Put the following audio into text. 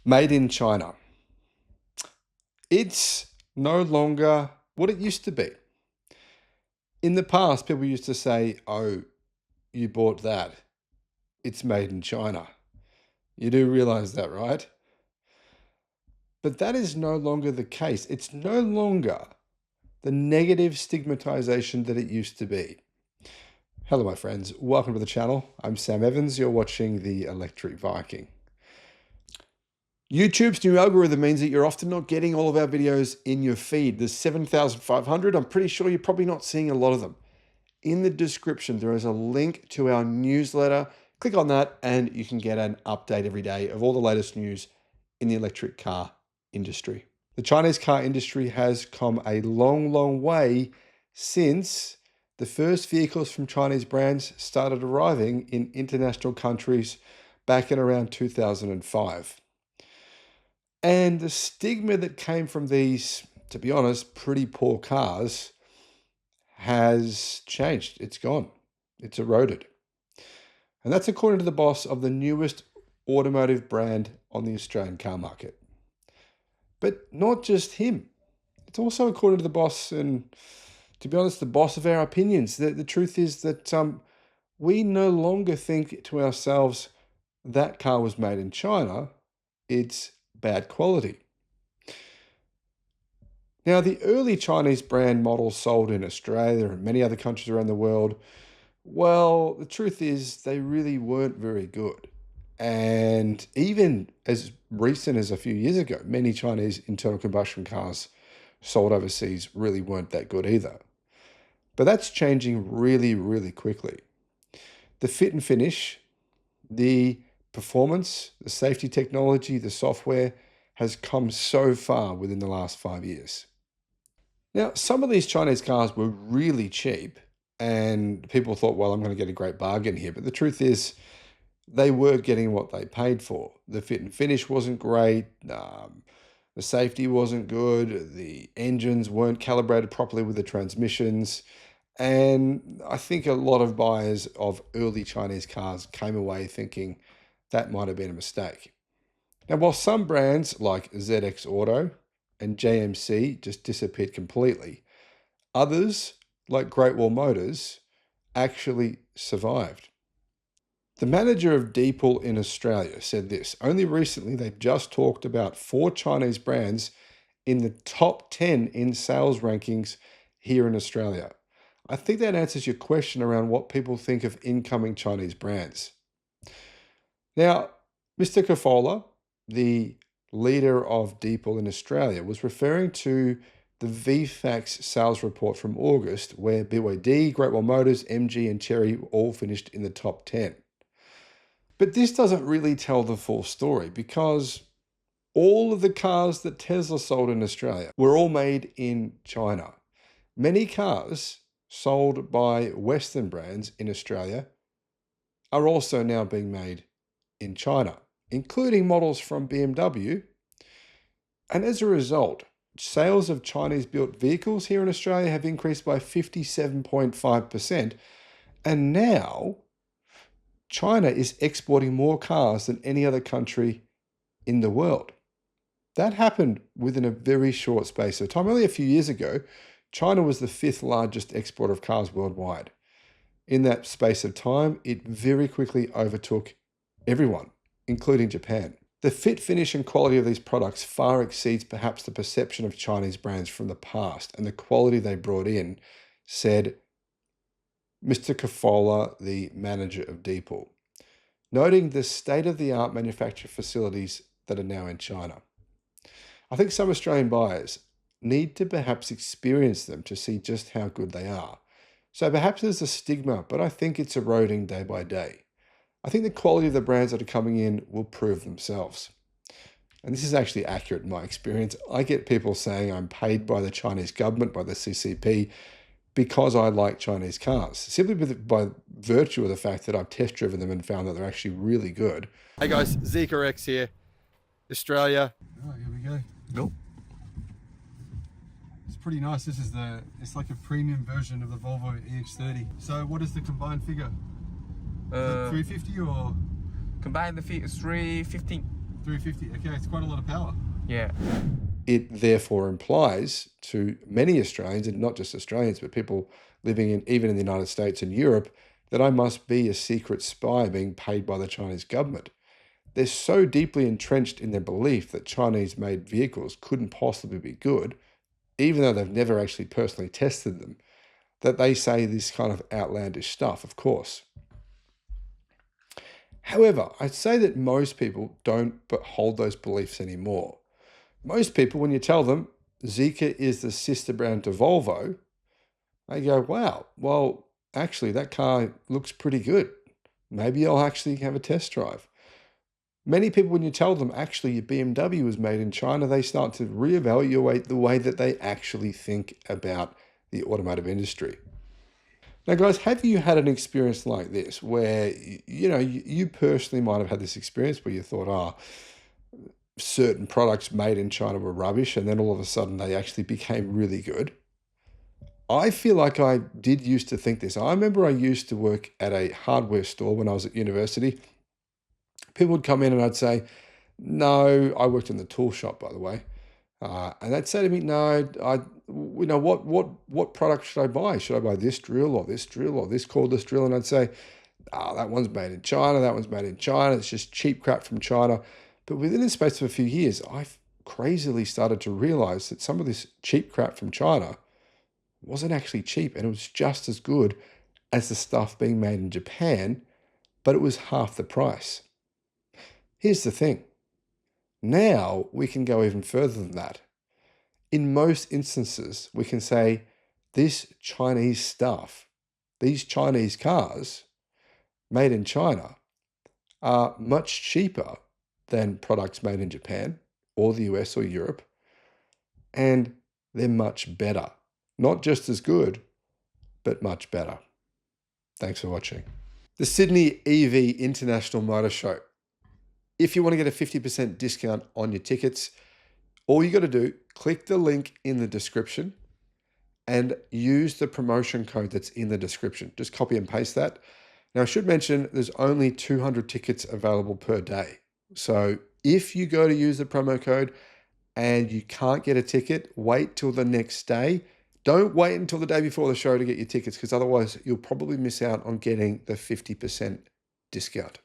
Made in China. It's no longer what it used to be. In the past, people used to say, oh, you bought that. It's made in China. You do realize that, right? But that is no longer the case. It's no longer the negative stigmatization that it used to be. Hello, my friends. Welcome to the channel. I'm Sam Evans. You're watching the Electric Viking. YouTube's new algorithm means that you're often not getting all of our videos in your feed. There's 7,500. I'm pretty sure you're probably not seeing a lot of them. In the description, there is a link to our newsletter. Click on that and you can get an update every day of all the latest news in the electric car industry. The Chinese car industry has come a long, long way since the first vehicles from Chinese brands started arriving in international countries back in around 2005. And the stigma that came from these, to be honest, pretty poor cars has changed. It's gone. It's eroded. And that's according to the boss of the newest automotive brand on the Australian car market. But not just him. It's also according to the boss, and to be honest, the boss of our opinions. The truth is that we no longer think to ourselves, that car was made in China. It's bad quality. Now, the early Chinese brand models sold in Australia and many other countries around the world, well, the truth is they really weren't very good. And even as recent as a few years ago, many Chinese internal combustion cars sold overseas really weren't that good either. But that's changing really, really quickly. The fit and finish, the performance, the safety technology, the software has come so far within the last 5 years. Now, some of these Chinese cars were really cheap and people thought, well, I'm going to get a great bargain here. But the truth is they were getting what they paid for. The fit and finish wasn't great. The safety wasn't good. The engines weren't calibrated properly with the transmissions. And I think a lot of buyers of early Chinese cars came away thinking that might have been a mistake. Now, while some brands like ZX Auto and JMC just disappeared completely, others like Great Wall Motors actually survived. The manager of Deepal in Australia said this: only recently they've just talked about 4 Chinese brands in the top 10 in sales rankings here in Australia. I think that answers your question around what people think of incoming Chinese brands. Now, Mr. Kofola, the leader of Deepal in Australia, was referring to the VFAX sales report from August, where BYD, Great Wall Motors, MG and Chery all finished in the top 10. But this doesn't really tell the full story, because all of the cars that Tesla sold in Australia were all made in China. Many cars sold by Western brands in Australia are also now being made in China, including models from BMW. And as a result, sales of Chinese-built vehicles here in Australia have increased by 57.5%. And now China is exporting more cars than any other country in the world. That happened within a very short space of time. Only a few years ago, China was the 5th largest exporter of cars worldwide. In that space of time, it very quickly overtook everyone, including Japan. The fit, finish, and quality of these products far exceeds perhaps the perception of Chinese brands from the past, and the quality they brought in, said Mr. Kofola, the manager of Deepal, noting the state-of-the-art manufacturing facilities that are now in China. I think some Australian buyers need to perhaps experience them to see just how good they are. So perhaps there's a stigma, but I think it's eroding day by day. I think the quality of the brands that are coming in will prove themselves. And this is actually accurate in my experience. I get people saying I'm paid by the Chinese government, by the CCP, because I like Chinese cars, simply by virtue of the fact that I've test driven them and found that they're actually really good. Hey guys, Zika X here, Australia. Oh, here we go. Nope. It's pretty nice. It's like a premium version of the Volvo EX30. So what is the combined figure? 350 or? Combined the fee is 315. 350. Okay, it's quite a lot of power. Yeah. It therefore implies to many Australians, and not just Australians, but people living in even in the United States and Europe, that I must be a secret spy being paid by the Chinese government. They're so deeply entrenched in their belief that Chinese made vehicles couldn't possibly be good, even though they've never actually personally tested them, that they say this kind of outlandish stuff, of course. However, I'd say that most people don't but hold those beliefs anymore. Most people, when you tell them Zika is the sister brand to Volvo, they go, wow, well, actually, that car looks pretty good. Maybe I'll actually have a test drive. Many people, when you tell them actually your BMW was made in China, they start to reevaluate the way that they actually think about the automotive industry. Now, guys, have you had an experience like this where, you personally might have had this experience where you thought, certain products made in China were rubbish, and then all of a sudden they actually became really good? I feel like I did used to think this. I remember I used to work at a hardware store when I was at university. People would come in and I'd say, no, I worked in the tool shop, by the way. And they'd say to me, no, what product should I buy? Should I buy this drill or this drill or this cordless drill? And I'd say, that one's made in China. That one's made in China. It's just cheap crap from China. But within the space of a few years, I crazily started to realize that some of this cheap crap from China wasn't actually cheap, and it was just as good as the stuff being made in Japan, but it was half the price. Here's the thing. Now we can go even further than that. In most instances, we can say this Chinese stuff, these Chinese cars made in China are much cheaper than products made in Japan or the US or Europe, and they're much better. Not just as good, but much better. Thanks for watching. The Sydney EV International Motor Show. If you want to get a 50% discount on your tickets, all you got to do, click the link in the description and use the promotion code that's in the description. Just copy and paste that. Now, I should mention there's only 200 tickets available per day. So if you go to use the promo code and you can't get a ticket, wait till the next day. Don't wait until the day before the show to get your tickets, because otherwise you'll probably miss out on getting the 50% discount.